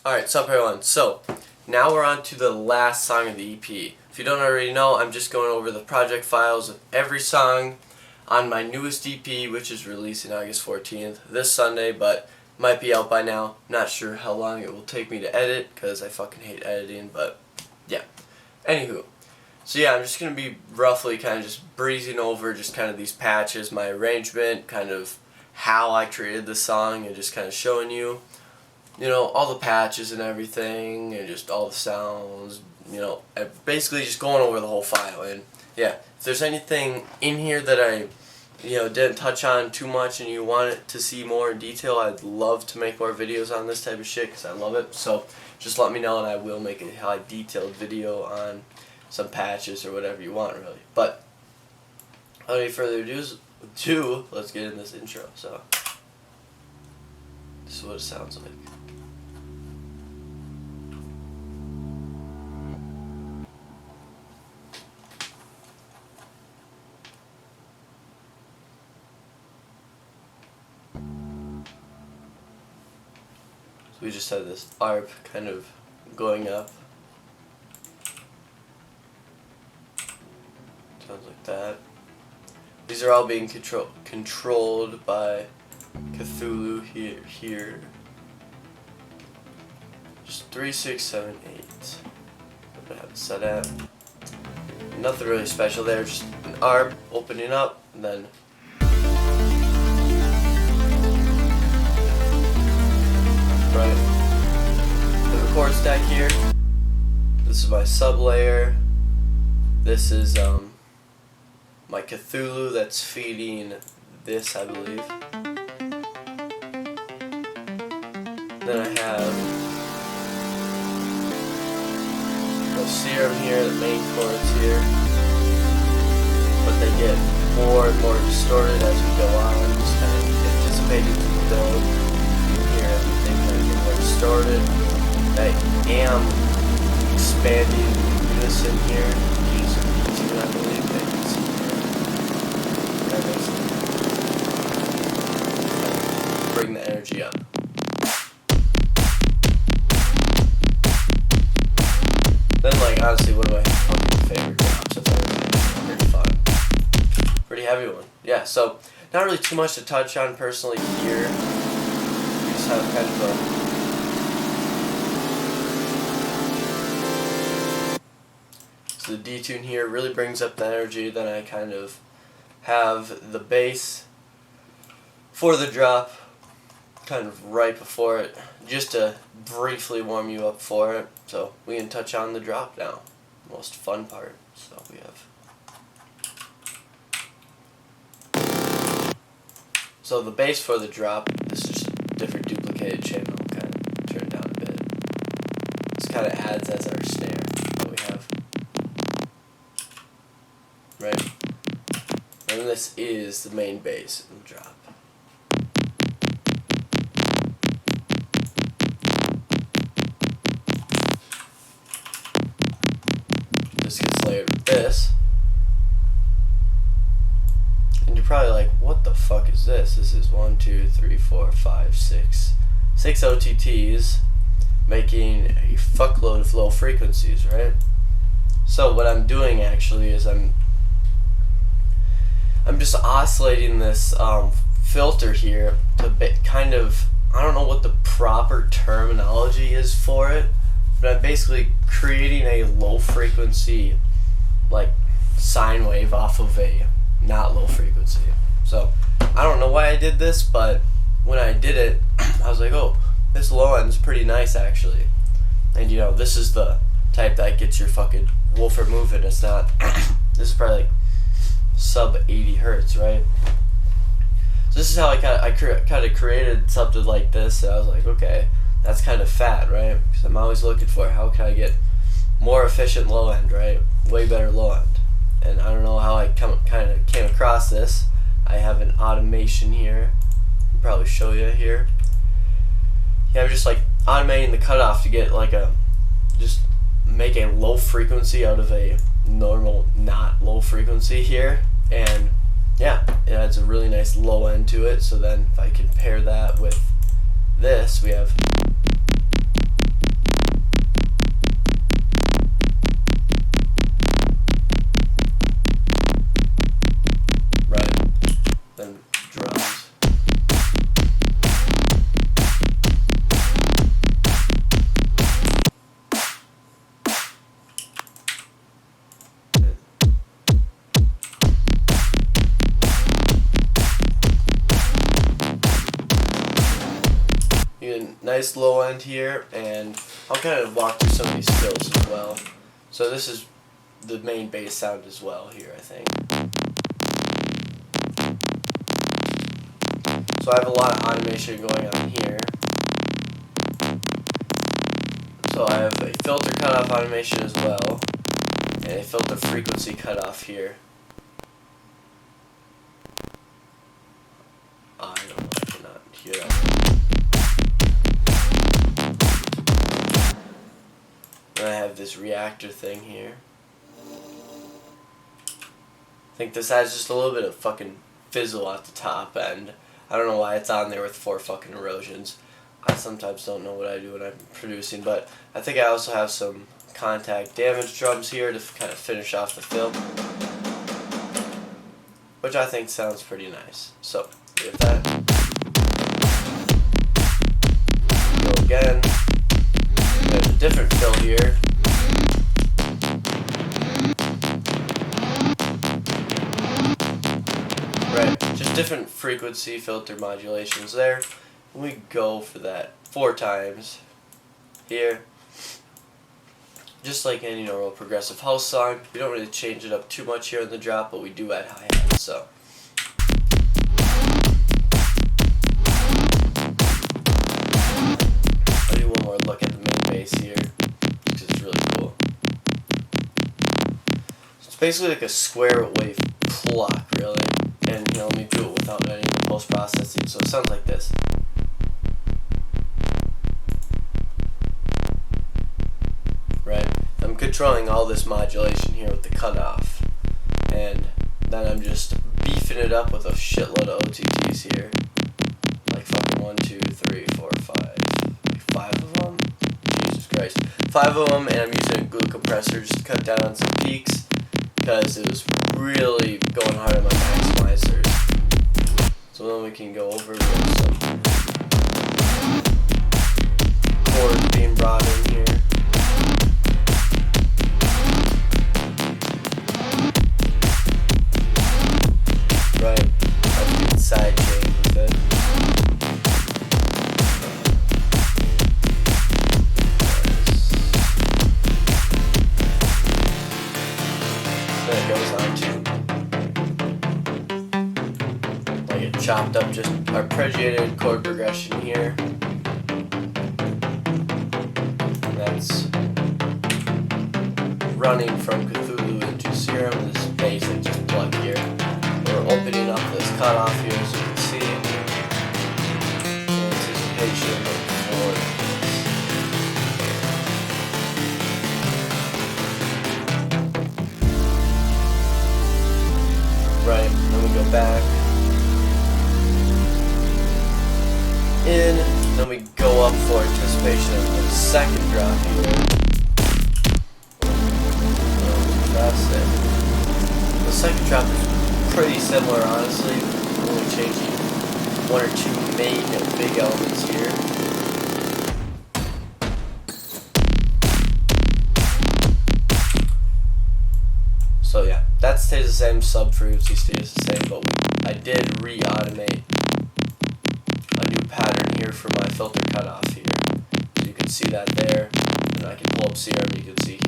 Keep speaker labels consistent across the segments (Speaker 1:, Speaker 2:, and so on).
Speaker 1: Alright, sup everyone. So, now we're on to the last song of the EP. If you don't already know, I'm just going over the project files of every song on my newest EP, which is releasing August 14th, this Sunday, but might be out by now. Not sure how long it will take me to edit, because I fucking hate editing, but yeah. Anywho, so yeah, I'm just going to be roughly kind of just breezing over just kind of these patches, my arrangement, kind of how I created the song, and just kind of showing you, all the patches and everything, and just all the sounds, and basically just going over the whole file. And yeah, if there's anything in here that I, didn't touch on too much and you want it to see more in detail, I'd love to make more videos on this type of shit because I love it. So just let me know and I will make a high detailed video on some patches or whatever you want, really. But without any further ado, let's get in this intro. So this is what it sounds like. So we just had this ARP kind of going up. Sounds like that. These are all being controlled by Cthulhu here. Just 3, 6, 7, 8. What do I have it set at? Nothing really special there, just an ARP opening up, and then the record stack here. This is my sub layer. This is my Cthulhu that's feeding this, I believe. Then I have the serum here, the main chords here, but they get more and more distorted as we go on. Just kind of anticipating the build. Everything kind of get more distorted. I am expanding unison here. Using I believe that you can see here. That makes bring the energy up. Then, honestly, one of my fucking favorite drops of everything. It's fun. Pretty heavy one. Yeah, so not really too much to touch on personally here. Have kind of so the detune here really brings up the energy. Then I kind of have the bass for the drop kind of right before it, just to briefly warm you up for it. So we can touch on the drop now, most fun part. So we have the bass for the drop. This is just different duplicated channel, kind of turned down a bit. This kind of adds as our snare that we have, right? And this is the main bass in the drop. This gets layered with this. And you're probably like, what the fuck is this? This is 1, 2, 3, 4, 5, 6 OTTs making a fuckload of low frequencies, right? So what I'm doing actually is I'm just oscillating this filter here to kind of, I don't know what the proper terminology is for it, but I'm basically creating a low frequency sine wave off of a not low frequency. So I don't know why I did this, but when I did it, I was like, oh, this low end's pretty nice actually. And this is the type that gets your fucking woofer moving. It's not this is probably sub 80 hertz, right? So this is how I kind of created something like this, and I was like, okay, that's kind of fat, right? Because I'm always looking for how can I get more efficient low end, right? Way better low end. And I don't know how I kind of came across this. I have an automation here. I'll probably show you here. Yeah, I'm just automating the cutoff to get just make a low frequency out of a normal not low frequency here. And yeah, it adds a really nice low end to it. So then if I compare that with this, we have nice low end here, and I'll kind of walk through some of these fills as well. So this is the main bass sound as well here, I think. So I have a lot of automation going on here. So I have a filter cutoff automation as well, and a filter frequency cutoff here. I don't know, I cannot hear that. And I have this reactor thing here. I think this has just a little bit of fucking fizzle at the top end. I don't know why it's on there with 4 fucking erosions. I sometimes don't know what I do when I'm producing, but I think I also have some contact damage drums here to kind of finish off the fill, which I think sounds pretty nice. So, with that, go again. There's a different fill here. Right, just different frequency filter modulations there. We go for that 4 times here. Just like any normal progressive house song, we don't really change it up too much here in the drop, but we do add hi-hats, so. I'll do one more look at the main bass here, because it's really cool. It's basically like a square wave clock, really. And you know, let me do it without any post-processing, so it sounds like this. Right? I'm controlling all this modulation here with the cutoff, and then I'm just beefing it up with a shitload of OTTs here. Like fucking 1, 2, 3, 4, 5. Like 5 of them? Jesus Christ. 5 of them, and I'm using a glue compressor just to cut down on some peaks, because it was really going hard on my maximizers. So then we can go over with some chords being brought in here. Right, I'll do the side chain with it. Then it goes on to like it chopped up just arpeggiated chord progression here. And that's running from Cthulhu into Serum, this basic just plug here. We're opening up this cutoff here, as you can see. Anticipation of right, then we go back in, then we go up for anticipation of the second drop here. That's it. The second drop is pretty similar, honestly. We're only changing 1 or 2 main big elements here. So yeah, that stays the same, sub frequency stays the same, but I did re-automate a new pattern here for my filter cutoff here. So you can see that there, and I can pull up Serum, you can see here.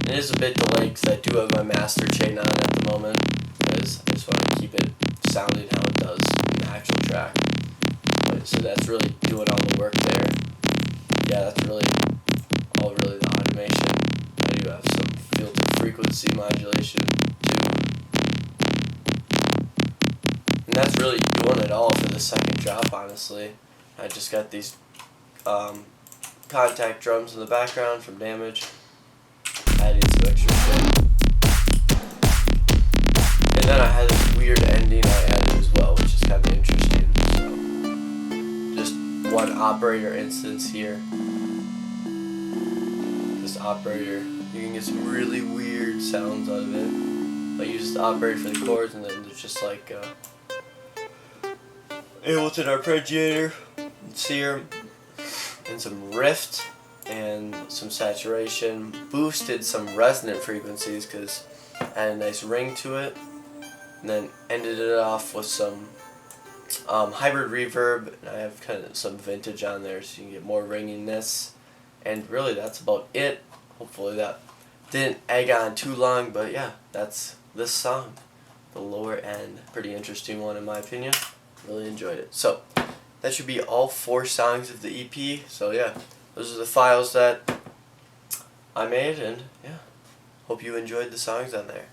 Speaker 1: It is a bit delayed because I do have my master chain on at the moment, because I just want to keep it sounding how it does in the actual track. But, so that's really doing all the work there. Yeah, that's really all really the automation. I do have some filter frequency modulation too. And that's really doing it all for the second drop, honestly. I just got these contact drums in the background from Damage. Adding some extra shit. And then I had this weird ending I added as well, which is kind of interesting. So, just one operator instance here. This operator, you can get some really weird sounds out of it. I use the operator for the chords, and then there's just like Ableton arpeggiator, Serum, and some Rift. And some saturation, boosted some resonant frequencies because I had a nice ring to it, and then ended it off with some hybrid reverb, and I have kind of some vintage on there so you can get more ringiness. And really that's about it. Hopefully that didn't egg on too long, but yeah, that's this song. The Lower End. Pretty interesting one in my opinion. Really enjoyed it. So that should be all 4 songs of the EP. So yeah, those are the files that I made, and yeah, hope you enjoyed the songs on there.